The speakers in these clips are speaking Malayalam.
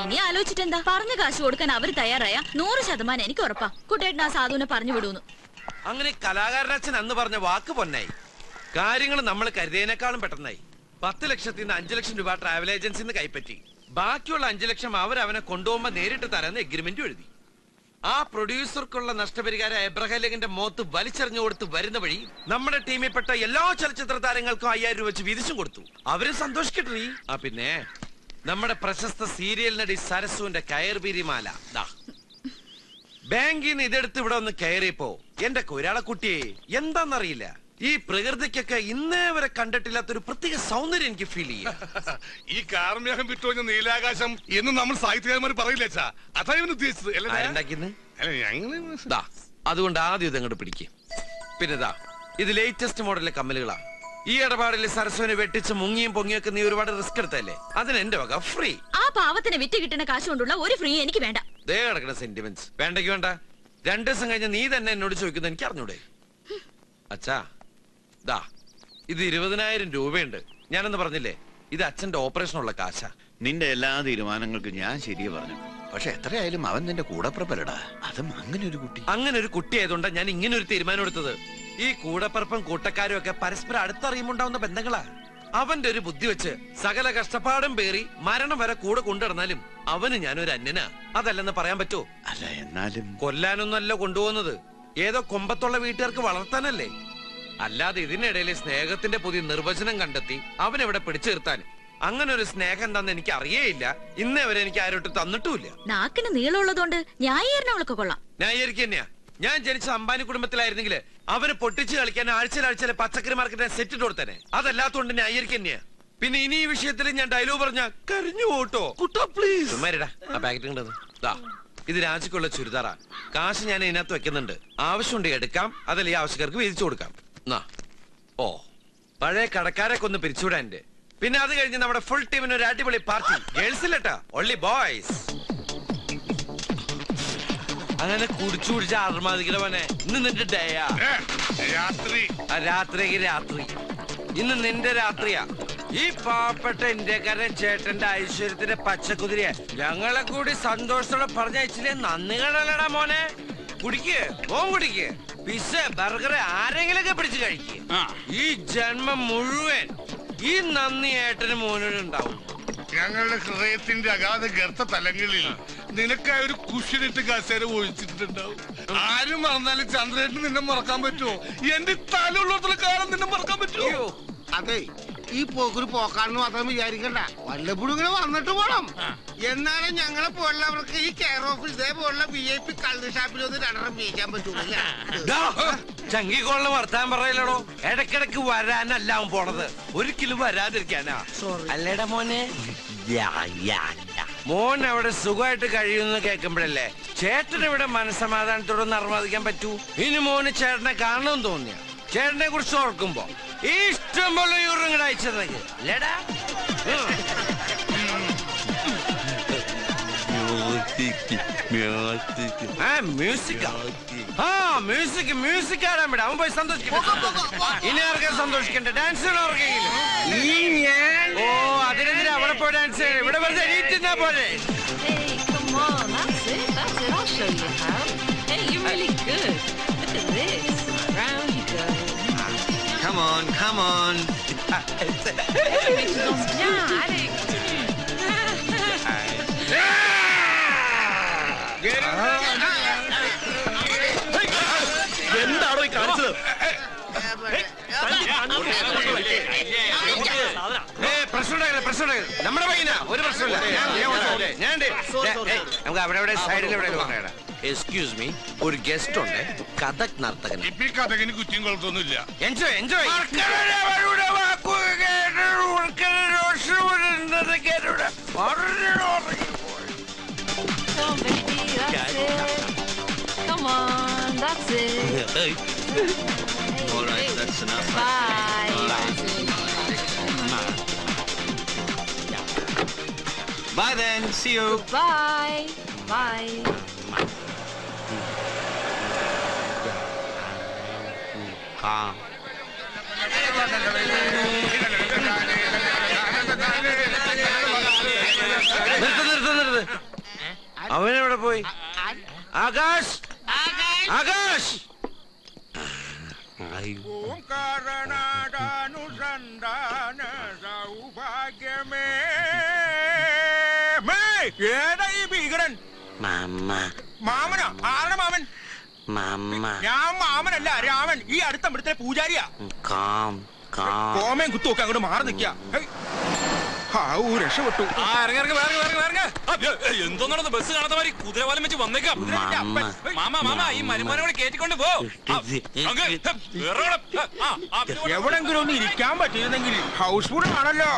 ഇനി ആലോചിച്ചിട്ടെന്താ? പറഞ്ഞ കാശ് കൊടുക്കാൻ അവർ തയ്യാറായ 100% എനിക്ക് ഉറപ്പാ കുട്ടേട്ടൻ ആ സാധുവിനെ പറഞ്ഞു വിടൂന്ന്. അങ്ങനെ കലാകാരനച്ഛൻ അന്ന് പറഞ്ഞ വാക്ക് പൊന്നായി. കാര്യങ്ങൾ നമ്മൾ കരുതിയതിനേക്കാളും പെട്ടെന്നായി. 10 ലക്ഷത്തിൽ നിന്ന് 5 ലക്ഷം രൂപ ട്രാവൽ ഏജൻസിന്ന് കൈപ്പറ്റി. ബാക്കിയുള്ള 5 ലക്ഷം അവനെ കൊണ്ടുപോകുമ്പോ നേരിട്ട് തരാന്ന് എഗ്രിമെന്റ് എഴുതി. ആ പ്രൊഡ്യൂസർക്കുള്ള നഷ്ടപരിഹാരം എബ്രഹാം ലിങ്കന്റെ മോത്ത് വലിച്ചെറിഞ്ഞു കൊടുത്ത് വരുന്ന വഴി നമ്മുടെ ടീമിൽപ്പെട്ട എല്ലാ ചലച്ചിത്ര താരങ്ങൾക്കും 5000 രൂപ വെച്ച് വീതിച്ചും കൊടുത്തു. അവരും സന്തോഷിക്കട്ടെ. പിന്നെ നമ്മുടെ പ്രശസ്ത സീരിയൽ നടി സരസുവിന്റെ കയർബീരിമാല ബാങ്കിൽ നിന്ന് ഇതെടുത്ത് ഇവിടെ ഒന്ന് കയറിയപ്പോ എന്റെ കൊരാള കുട്ടിയെ എന്താന്നറിയില്ല, ഈ പ്രകൃതിക്കൊക്കെ ഇന്നേ വരെ കണ്ടിട്ടില്ലാത്തൊരു പ്രത്യേക സൗന്ദര്യം എനിക്ക് ഫീൽ ചെയ്യാം. ഈ കാർമേഘം വിട്ടുവഞ്ഞ നീലാകാശം എന്ന് നമ്മൾ സാഹിത്യകാരന്മാർ പറയില്ല. അതാ ഇവൻ ഉദ്ദേശിച്ചത്. അതുകൊണ്ട് ആദ്യം ഇതങ്ങോട്ട് പിടിക്കും. പിന്നെ ഇത് ലേറ്റസ്റ്റ് മോഡലിലെ കമ്മലുകളാ. ഈ ഇടപാടിൽ സരസ്വനെ വെട്ടിച്ച് മുങ്ങിയും പൊങ്ങിയൊക്കെ നീ ഒരുപാട് റിസ്ക് എടുത്തല്ലേ, അതിന് എന്റെ വക ഫ്രീ. ആ പാവത്തിന് വിറ്റ് കിട്ടുന്ന കാശ് കൊണ്ടുള്ള ഒരു ഫ്രീ എനിക്ക് വേണ്ട. ദേ കിടക്കുന്ന സെന്റിമെന്റ്സ് വേണ്ടെങ്കി വേണ്ട. 2 ദിവസം കഴിഞ്ഞ് നീ തന്നെ എന്നോട് ചോദിക്കുന്നത് എനിക്ക് അറിഞ്ഞൂടെ? അച്ഛാ ഇത് 20,000 രൂപയുണ്ട്. ഞാനെന്ന് പറഞ്ഞില്ലേ, ഇത് അച്ഛന്റെ ഓപ്പറേഷനുള്ള കാശാ. നിന്റെ എല്ലാ തീരുമാനങ്ങൾക്കും ഞാൻ ശരിയെ പറഞ്ഞു. പക്ഷെ എത്രയായാലും അവൻ നിന്റെ കൂടപ്പുറപ്പല്ലടാ. അതും അങ്ങനെ ഒരു കുട്ടി ആയതുകൊണ്ടാ ഞാൻ ഇങ്ങനെ ഒരു തീരുമാനം എടുത്തത്. ഈ കൂടപ്പുറപ്പും കൂട്ടക്കാരും ഒക്കെ പരസ്പരം അടുത്തറിയുമുണ്ടാവുന്ന ബന്ധങ്ങളാ. അവന്റെ ഒരു ബുദ്ധി വെച്ച് സകല കഷ്ടപ്പാടും പേറി മരണം വരെ കൂടെ കൊണ്ടുവന്നാലും അവന് ഞാനൊരു അന്യനാ. അതല്ലെന്ന് പറയാൻ പറ്റോ? അല്ല, എന്നാലും കൊല്ലാനൊന്നല്ല കൊണ്ടുപോകുന്നത്, ഏതോ കൊമ്പത്തുള്ള വീട്ടുകാർക്ക് വളർത്താനല്ലേ. അല്ലാതെ ഇതിനിടയിൽ സ്നേഹത്തിന്റെ പുതിയ നിർവചനം കണ്ടെത്തി അവനെവിടെ പിടിച്ചു നിർത്താൻ. അങ്ങനെ ഒരു സ്നേഹം എന്താന്ന് എനിക്ക് അറിയേയില്ല. ഇന്നേ വരെ എനിക്ക് ആരോട്ട് തന്നിട്ടുമില്ല. നാക്കിന് നീളമുള്ളതുകൊണ്ട് ന്യായീകരണങ്ങളൊക്കെ കൊള്ളാം. ന്യായീകരിക്കുക തന്നെയാ. ഞാൻ ജനിച്ച അംബാനി കുടുംബത്തിലായിരുന്നെങ്കിൽ അവന് പൊട്ടിച്ച് കളിക്കാൻ ആഴ്ചയിലെ പച്ചക്കറി മാർക്കറ്റിനെ സെറ്റ് ഇട്ട് കൊടുത്തേനെ. അതല്ലാത്തോണ്ട് ന്യായീകരിക്കുക തന്നെയാ. പിന്നെ ഇനി ഈ വിഷയത്തിൽ ഞാൻ ഡയലോഗ് പറഞ്ഞ കരഞ്ഞു പോട്ടോ. പ്ലീസ് ഇത് രാജിക്കുള്ള ചുരിദാറാ. കാശ് ഞാൻ ഇതിനകത്ത് വെക്കുന്നുണ്ട്. ആവശ്യമുണ്ട് എടുക്കാം, അതല്ല ഈ ആവശ്യക്കാർക്ക് വീതിച്ചു കൊടുക്കാം. പഴയ കടക്കാരൊക്കെ ഒന്ന് പിരിച്ചുവിടാൻ. പിന്നെ അത് കഴിഞ്ഞ് നമ്മുടെ ഫുൾ ടീമിന് ഒരു അടിപൊളി പാർട്ടി. ഗേൾസ് ഇല്ലട്ടാ, ഓൺലി ബോയ്സ്. അങ്ങനെ കുടിച്ചു കുടിച്ച ആർമാദിക്കണവനെ. ഇന്ന് നിന്റെ ഡേയാ. രാത്രി ഇന്ന് നിന്റെ രാത്രിയാ. ഈ പാവപ്പെട്ട ഇന്ത്യക്കാരൻ ചേട്ടന്റെ ഐശ്വര്യത്തിന്റെ പച്ചക്കുതിരിയെ ഞങ്ങളെ കൂടി സന്തോഷത്തോടെ പറഞ്ഞയച്ചില്ലേ. നന്ദി കടലടാ മോനെ. മോൻ കുടിക്ക്. പിസ്സ ബർഗർ ആരെങ്കിലൊക്കെ പിടിച്ച് കഴിക്കുക. ഈ ജന്മം മുഴുവൻ ഈ നന്ദി ഏട്ടന് മോനോട് ഉണ്ടാവും. ഞങ്ങളുടെ ഹൃദയത്തിന്റെ അഗാധ ഗർത്ത തലങ്ങളിൽ നിനക്കായ ഒരു കുഷിനിട്ട് കസേര ഒഴിച്ചിട്ടുണ്ടാവും. ആരും മറന്നാലും ചന്ദ്രേട്ടന് നിന്നെ മറക്കാൻ പറ്റുമോ? എന്റെ തലയുള്ളത്ര കാലം നിന്നെ മറക്കാൻ പറ്റുമോ? അതെ, ഈ പോക്കൊരു പോക്കാണെന്ന് മാത്രം വിചാരിക്കണ്ട. വല്ലപ്പോഴും ഇങ്ങനെ വന്നിട്ട് പോണം. എന്നാലും ഞങ്ങളെ പോലുള്ളവർക്ക് ഈ കെയർ ഓഫ് ഇതേപോലുള്ള VIP കള്ള് ഷാപ്പിലൊന്നും 2 വീഴിക്കാൻ പറ്റൂല. ചങ്കിക്കോളിന് വർത്താൻ പറയലടോ. ഇടക്കിടക്ക് വരാനല്ല അവൻ പോണത്, ഒരിക്കലും വരാതിരിക്കാനാ. അല്ലേടാ മോനെ? മോൻ അവിടെ സുഖമായിട്ട് കഴിയുമെന്ന് കേൾക്കുമ്പോഴല്ലേ ചേട്ടന് ഇവിടെ മനസ്സമാധാനത്തോടെ നിർവഹിക്കാൻ പറ്റൂ. ഇനി മോന് ചേട്ടനെ കാണണമെന്ന് തോന്നിയ ചേട്ടനെ കുറിച്ച് ഓർക്കുമ്പോ ഇഷ്ടം പോലെ യൂറിങ്ങടെ അയച്ചതെങ്കിൽ അല്ലേടാ? മ്യൂസിക് ആടാൻ വിടാം. അവൻ പോയി സന്തോഷിക്കട്ടെ. ഇനി ആർക്കും സന്തോഷിക്കണ്ട. ഡാൻസ് ഓ അതിനെതിരെ അവിടെ പോയി ഡാൻസ് ചെയ്യണം. ഇവിടെ വെറുതെ എണീറ്റുന്നാ പോലെ. Come on, come on. എന്താണോ ഈ കാണിച്ചത്? പ്രശ്നം നമ്മുടെ പയ്യനാ, ഒരു പ്രശ്നമില്ല. നമുക്ക് അവിടെ സൈഡിൽ എവിടെ പറയണം. എക്സ്ക്യൂസ് മീ, ഒരു ഗസ്റ്റ് ഉണ്ട്, കഥക് നർത്തകൻ. ഇപ്പൊ ഈ കഥകിന് കുറ്റിയും കുളത്തൊന്നുമില്ല. Enjoy enjoy. Come on, that's it. All right, that's enough. Bye. Bye then. See you. Bye. Bye. നിർത്ത്. അവനെവിടെ പോയി? ആകാശ്, ആകാശ്. ഭീകരൻ മാമനോ? ആരുടെ മാമൻ? ഞാൻ മാമനല്ല, രാമൻ. ഈ അടുത്ത ഇവിടുത്തെ പൂജാരിയാ. കോമയും കുത്തുമൊക്കെ അങ്ങോട്ട് മാറി നിൽക്കാ. രക്ഷപ്പെട്ടു. എന്തോന്നാണ് ബസ് കാണാത്ത മാതിരി കുതിരവാലം വെച്ച് വന്നേക്കാം. ഈ മരുമാനെ കൂടെ കേറ്റിക്കൊണ്ട് പോ. എവിടെങ്കിലും ഒന്ന് ഇരിക്കാൻ പറ്റിയിരുന്നെങ്കിൽ. ഹൗസ്ഫുൾ ആണല്ലോ.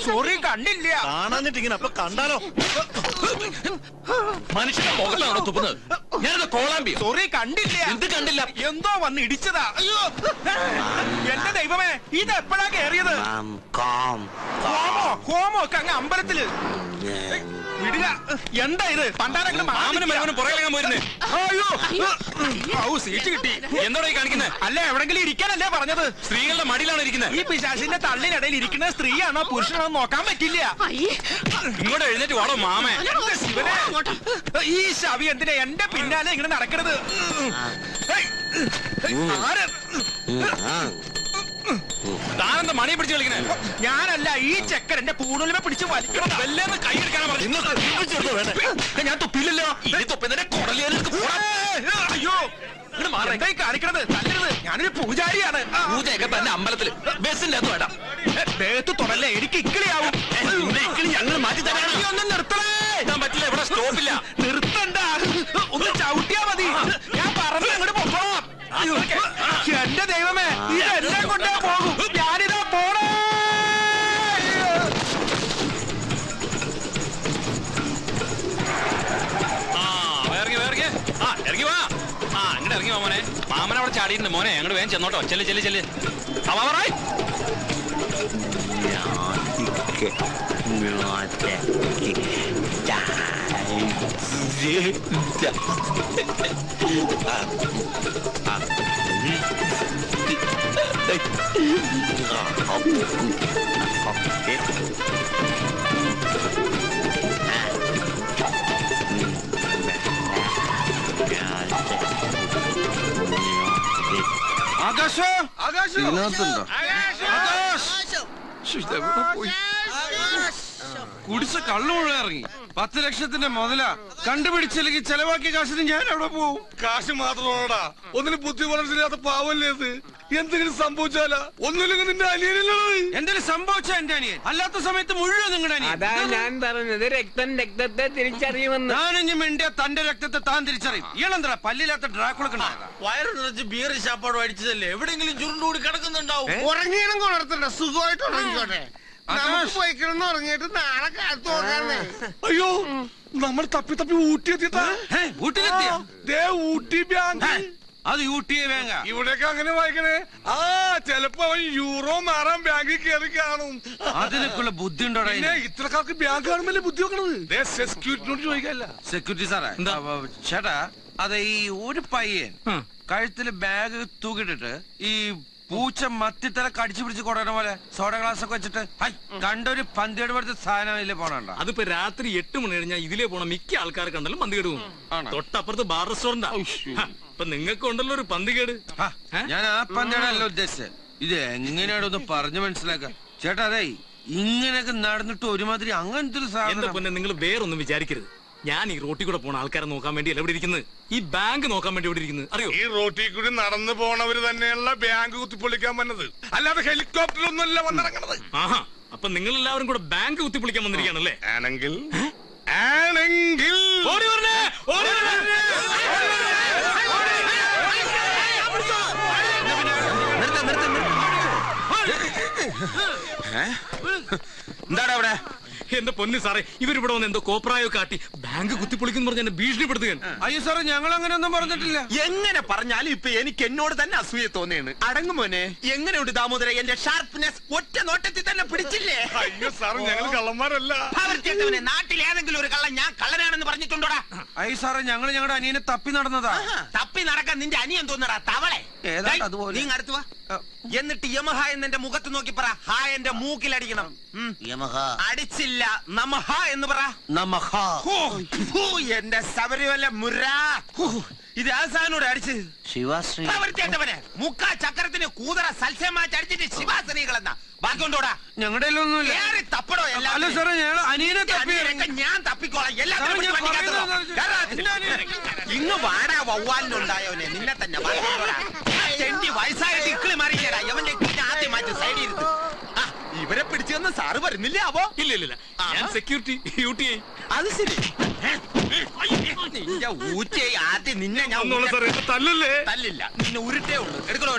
സോറി, കണ്ടില്ല. കാണാഞ്ഞിട്ടിങ്ങനെ അപ്പൊ കണ്ടാലോ? മനുഷ്യന്റെ മുഖത്താണോ തുപ്പുന്നത്? ഞാനത് കോളാമ്പിയോ? സോറി, കണ്ടില്ല. എന്ത് കണ്ടില്ല? എന്തോ വന്ന് ഇടിച്ചതാ. അയ്യോ എന്റെ ദൈവമേ, ഇത് എപ്പോഴാ കേറിയത്? ഹോമോ ഒക്കെ അങ്ങ് അമ്പലത്തില് വിടുക. എന്താ ഇത്? പണ്ടാരെങ്കിലും പുറകിലെങ്ങാൻ പോയിരുന്നേ. അയ്യോ സീറ്റ് കിട്ടി. എന്നോടാ ഈ കാണിക്കുന്നത്? അല്ല, എവിടെങ്കിലും ഇരിക്കാനല്ലേ പറഞ്ഞത്? സ്ത്രീകളുടെ മടിയിലാണ് ഇരിക്കുന്നത്. ഈ പിശാചിന്റെ തള്ളിനിടയിൽ ഇരിക്കുന്ന സ്ത്രീയാണോ പുരുഷനാണോ നോക്കാൻ പറ്റില്ല. ഇങ്ങോട്ട് എഴുന്നേറ്റ് വാടോ മാമേ. ശിവനെ, ഈ ശവി എന്തിനാ എന്റെ പിന്നാലെ ഇങ്ങനെ നടക്കണത്? താനെന്താ മണിയെ പിടിച്ച് കളിക്കണേ? ഞാനല്ല, ഈ ചെക്കൻ എന്റെ പൂണുലിമെ പിടിച്ച് വലിക്കണം. വല്ലേന്ന് കൈ എടുക്കാനാ പറഞ്ഞു. ഞാൻ തുപ്പില്ലല്ലോ. ഇനി തൊപ്പിന്നെ കുടലിലേക്ക് അയ്യോ എന്തായി കാണിക്കണത്? തല്ലരുത്, ഞാനൊരു പൂജാരിയാണ്. പൂജയൊക്കെ തന്നെ അമ്പലത്തില്, ബസ്സിന്റെ അത് വേണ്ട. ദേഹത്ത് തൊടല്ലേ, എനിക്ക് ഇക്കിളിയാവും. ഇക്കിളി ഞങ്ങൾ മാറ്റി തരാണ്. ഒന്ന് നിർത്തണേ. ഞാൻ പറ്റില്ല, ഇവിടെ സ്റ്റോപ്പില്ല. നിർത്തണ്ട, ഒന്ന് ചവിട്ടിയാ മതി. ഞാൻ പറഞ്ഞ അങ്ങോട്ട് പോകണം. എന്റെ ദൈവമേ, ഇതെല്ലാം കൊണ്ടേ പോകും. ഞാനിതാ പോണേ. ഇറങ്ങി വാ. അങ്ങോട്ട് ഇറങ്ങി വാ മോനെ. മാമൻ അവിടെ ചാടിയിട്ടുണ്ട് മോനെ. അങ്ങോട്ട് വേഗം ചെന്നോട്ടോ. ചെല്ല് ചെല്ല് ചെല്ല്. ആകാശോ, ഇതിനകത്തുണ്ടോ? കുടിച്ച കള്ളു മുഴുവൻ ഇറങ്ങി. 10 ലക്ഷത്തിന്റെ മുതലാ. കണ്ടുപിടിച്ചില്ലെങ്കിൽ ചെലവാക്കിയ കാശിന് ഞാൻ അവിടെ പോവും. കാശ് മാത്രമാണോടാ? ഒന്നിനും ബുദ്ധി വളർച്ചില്ലാത്ത പാവല്ലേ ഇത്? എന്തെങ്കിലും സംഭവിച്ചാലാ? ഒന്നുമില്ലെങ്കിൽ നിന്റെ അനിയനല്ലേ? എന്തെങ്കിലും സംഭവിച്ച എന്റെ അനിയൻ, അല്ലാത്ത സമയത്ത് മുഴുവൻ നിങ്ങളുടെ അനിയൻ. അതാ ഞാൻ പറഞ്ഞത്, രക്തത്തെ തിരിച്ചറിയുമെന്ന്. ഞാനിഞ്ഞും വേണ്ടിയ തന്റെ രക്തത്തെ താൻ തിരിച്ചറിയും. ഇയാളെന്താ പല്ലില്ലാത്ത ഡ്രാക്കുളക്കണ? വയറ് നിറച്ച് ബിയർ ശാപ്പാട് അടിച്ചതല്ലേ? എവിടെയെങ്കിലും ചുരുണ്ടുകൂടി കിടക്കുന്നുണ്ടാവും. ഉറങ്ങിയണം കൊളർത്തണ്ട, സുഖമായിട്ട് ഉറങ്ങിക്കോട്ടെ. നമുക്ക് പോയിക്കിടന്ന് ഉറങ്ങിയിട്ട് നാളെ കാലത്ത് നോക്കാന്നേ. അയ്യോ, നമ്മൾ തപ്പി തപ്പി ഊട്ടിയെത്തിയതാ. ഊട്ടിലെത്തിയ ഊട്ടി ബാങ്ക്. അത് ഊട്ടിയെ വേങ്ങ. ഇവിടെയൊക്കെ അങ്ങനെ വായിക്കണേ. ചെലപ്പോ അവൻ യൂറോ മാറാൻ ബാങ്കിൽ കയറി കാണും. അതിനൊക്കെയുള്ള ബുദ്ധി ഉണ്ടോ? പിന്നെ ഇത്രക്കാർക്ക് ബാങ്ക് കാണുമ്പല്ലേ ബുദ്ധി നോക്കണത്. സെക്യൂരിറ്റിനോട് ചോദിക്കല്ല. സെക്യൂരിറ്റി സാറേ, ചേട്ടാ, അതെ, ഈ ഒരു പയ്യൻ കഴുത്തില് ബാഗ് തൂക്കിട്ടിട്ട് ഈ പൂച്ച മത്തിത്തല കടിച്ചു പിടിച്ച് കൊടണ പോലെ സോഡ ഗ്ലാസ് ഒക്കെ വെച്ചിട്ട് കണ്ടൊരു പന്തിയുടെ പോലത്തെ സാധനം ഇതിലെ പോണണ്ട. അതിപ്പോ രാത്രി 8 മണി കഴിഞ്ഞാൽ ഇതിലേ പോണ മിക്ക ആൾക്കാരെ കണ്ടാലും പന്തികേട് പോകും. തൊട്ടപ്പുറത്ത് ബാർ റെസ്റ്റോറന്റാ. അപ്പൊ നിങ്ങൾക്ക് ഉണ്ടല്ലോ ഒരു പന്തികേട്. ഞാൻ ആ പന്തികേടല്ല ഉദ്ദേശിച്ചത്. ഇത് എങ്ങനെയാണൊന്ന് പറഞ്ഞു മനസ്സിലാക്ക ചേട്ടാ. അതെ, ഇങ്ങനെയൊക്കെ നടന്നിട്ട് ഒരുമാതിരി അങ്ങനത്തെ ഒരു സാധനം. പിന്നെ നിങ്ങൾ വേറൊന്നും വിചാരിക്കരുത്. ഞാൻ ഈ റോട്ടിൽ കൂടെ പോണ ആൾക്കാരെ നോക്കാൻ വേണ്ടി എവിടെ ഇരിക്കുന്നത്, ഈ ബാങ്ക് നോക്കാൻ വേണ്ടി എവിടെ ഇരിക്കുന്നത് അറിയോ? ഈ റോട്ടിൽ കൂടി നടന്നു പോണവര് തന്നെയുള്ള ബാങ്ക് കുത്തിപ്പൊളിക്കാൻ വന്നത്, അല്ലാതെ ഹെലികോപ്റ്ററൊന്നുമല്ല വന്നിറങ്ങണത്. ആഹാ, അപ്പൊ നിങ്ങൾ എല്ലാവരും കൂടെ ബാങ്ക് കുത്തിപ്പൊളിക്കാൻ വന്നിരിക്കുകയാണല്ലേ? ആണെങ്കിൽ എന്താടാ അവിടെ? എന്റെ പൊന്നു സാറേ, ഇവരിവിടെ വന്ന് എന്തോ കോപ്രായോ കാട്ടി ബാങ്ക് കുത്തിപ്പൊളിക്കുന്നു പറഞ്ഞ എന്നെ ഭീഷണിപ്പെടുത്തുകയാണ്. അയ്യോ സാറേ, ഞങ്ങൾ അങ്ങനെ ഒന്നും പറഞ്ഞിട്ടില്ല. എങ്ങനെ പറഞ്ഞാലും ഇപ്പൊ എനിക്ക് എന്നോട് തന്നെ അസൂയ തോന്നിയാണ്. അടങ്ങുമോനെ, എങ്ങനെയുണ്ട് ദാമോദര? എന്റെ ഷാർപ്പ്നെസ് ഒറ്റ നോട്ടത്തിൽ തന്നെ പിടിച്ചില്ലേ? അയ്യോ സാർ, ഞങ്ങൾ കള്ളന്മാരല്ല. നാട്ടിൽ ഏതെങ്കിലും ഒരു കള്ളൻ ഞാൻ കള്ളനാണെന്ന് പറഞ്ഞിട്ട് എടുത്തുണ്ടോടാ? ഐ സാറേ ഞങ്ങൾ ഞങ്ങളുടെ അനിയനെ തപ്പി നടന്നതാ. തപ്പി നടക്കാൻ നിന്റെ അനിയൻ തോന്നടാ തവളെ. ഏതാണ്ട് അതുപോലെ. നീ അടുത്ത് വാ. എന്നിട്ട് യമഹ എന്ന് എന്റെ മുഖത്ത് നോക്കി പറ. ഹാ എന്റെ മൂക്കിലടിക്കണം. അടിച്ചില്ല. നമഹ എന്ന് പറ. ഹോ, ഹൂ, എന്റെ ശബരിമല മുരാ. ഹൂ, ഇത് ആസാനോട് അടിച്ച് ശിവാശ്രീ പ്രവർത്തിയേണ്ടവനെ മുക്കാ ചക്രത്തിന് കൂതറ സൽസ്യമാറ്റി അടിച്ചിട്ട് ശിവാസനികളെന്നാ. ബാക്കി കൊണ്ടോടാ. ഞങ്ങളുടെ ഒന്നുമില്ല. കേറി തപ്പടോ എല്ലാം. അല്ല സാറേ ഞങ്ങൾ അനിയനെ തപ്പി ഞാൻ തപ്പിക്കോളാം. സാറേ, ഞാൻ ഇന്ന് വാടാ വവ്വാലിനുണ്ടായവനെ നിന്നെ തന്നെ. ചെണ്ടി വയസ്സായിട്ട് ഇക്കിളി മാറിയില്ലേടാ. അവന്റെ ആദ്യം മാറ്റി സൈഡിൽ ഇരുത്ത്. ഇവരെ പിടിച്ചെന്ന് സാറ് വരുന്നില്ലേ? ആവോ ഇല്ല ഞാൻ സെക്യൂരിറ്റി ഡ്യൂട്ടി. അത് ശരി. നിന്റെ ഊറ്റയെ ആദ്യം നിന്നെ ഞാൻ തല്ലല്ലേ? തല്ലില്ല. നിന്നെ ഉരുട്ടേ ഉള്ളൂ. എടുക്കണോ?